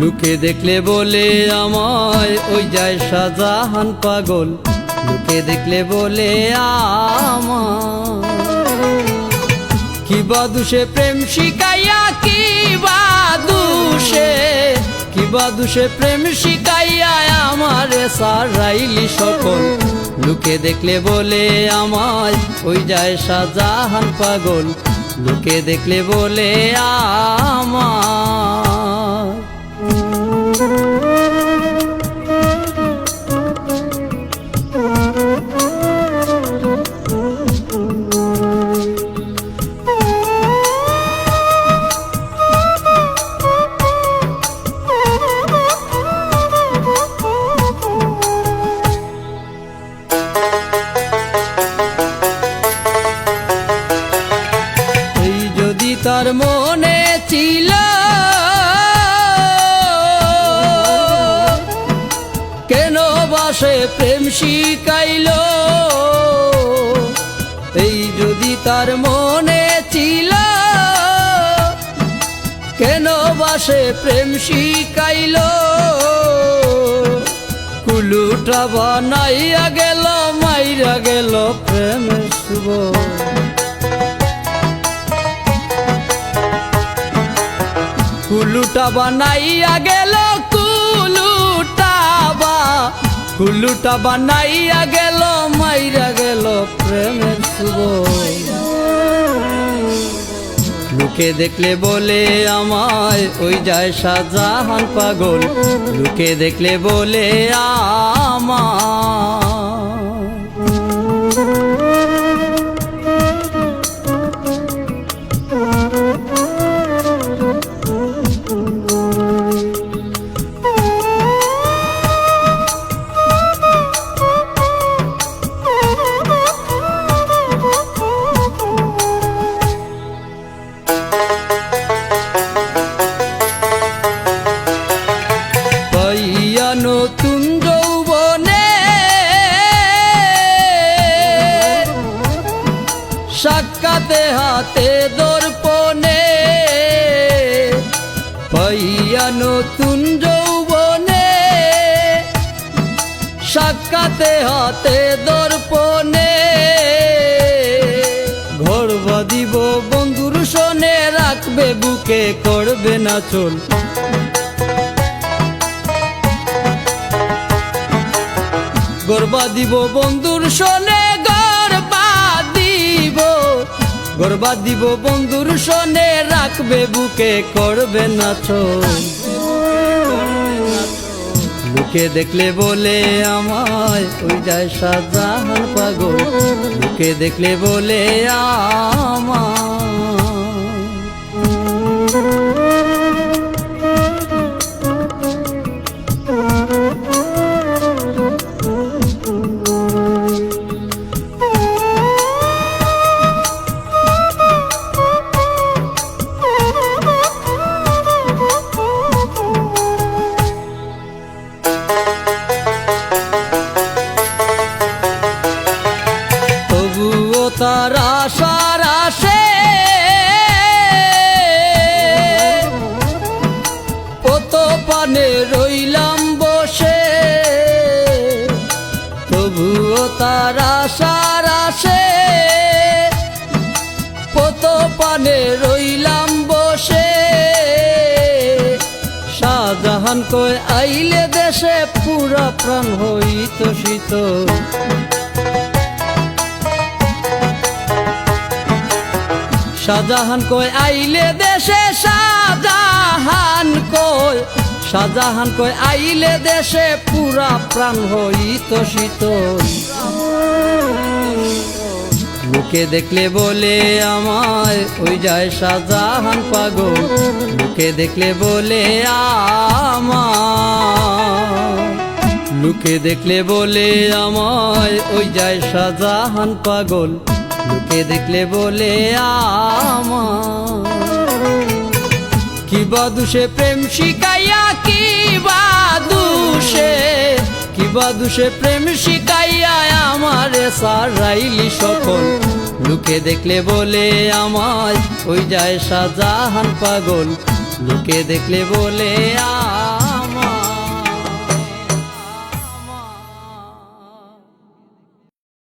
লোকে দেখলে বলে আমায় ওই যায় শাহজাহান পাগল, লোকে দেখলে বলে আমায় কি বাদুষে প্রেম শিকাইয়া, কি বাদুষে প্রেম শিকাইয়া আমারে সারাইলি সকল। লোকে দেখলে বলে আমায় ওই যায় শাহজাহান পাগল, লোকে দেখলে বলে আমায়। তার মনে ছিল কেন বাসে প্রেম শিখাইল, এই যদি তার মনে ছিল কেন বাসে প্রেম শিখাইল। কুলুটা বানাইয়া গেল, মাইরা গেল প্রেমের শুভ। কুলুটা বানাইয়া গেল, কুলুটা বানাইয়া গেল, মাইরা গেল প্রেমের শুভ। লোকে দেখলে বলে আমায় ওই যায় শাহজাহান পাগল, লোকে দেখলে বলে আমায়। নতুন যৌবনে সাক্ষাতে হাতে দর্পণে, পাইয়া নতুন যৌবনে সাক্ষাতে হাতে দর্পণে। ঘর বাঁধিব বন্ধুর শোনে, রাখবে বুকে করবে না চল। গর্বা দিব বন্ধুর শোনে, গর্বা দিব বন্ধুর শোনে, রাখবে বুকে করবে না ছোল। লোকে দেখলে বলে আমায় ওই যায় শাহজাহান পাগল, লোকে দেখলে বলে আমায়। তার আশার আসে কত পানে রইলাম বসে, তবুও তার আশার আসে কত পানে রইলাম বসে। শাহজাহান কই আইলে দেশে পুরা প্রাণ হইত শীতল। শাহজাহান কই আইলে দেশে, শাহজাহান কই আইলে দেশে পুরা প্রাণ হইত শীতল। লোকে দেখলে বলে আমায় ওই যায় শাহজাহান পাগল, লোকে দেখলে বলে আমায়, লোকে দেখলে বলে আমায় ওই যায় শাহজাহান পাগল, লোকে দেখলে বলে আমায়। কিবা দুষে প্রেম শিকাইয়া, কিবা দুষে প্রেম শিকাইয়া আমারে সারাইলি সকল, লোকে দেখলে বলে আমায় ওই যায় শাহজাহান পাগল, লোকে দেখলে বলে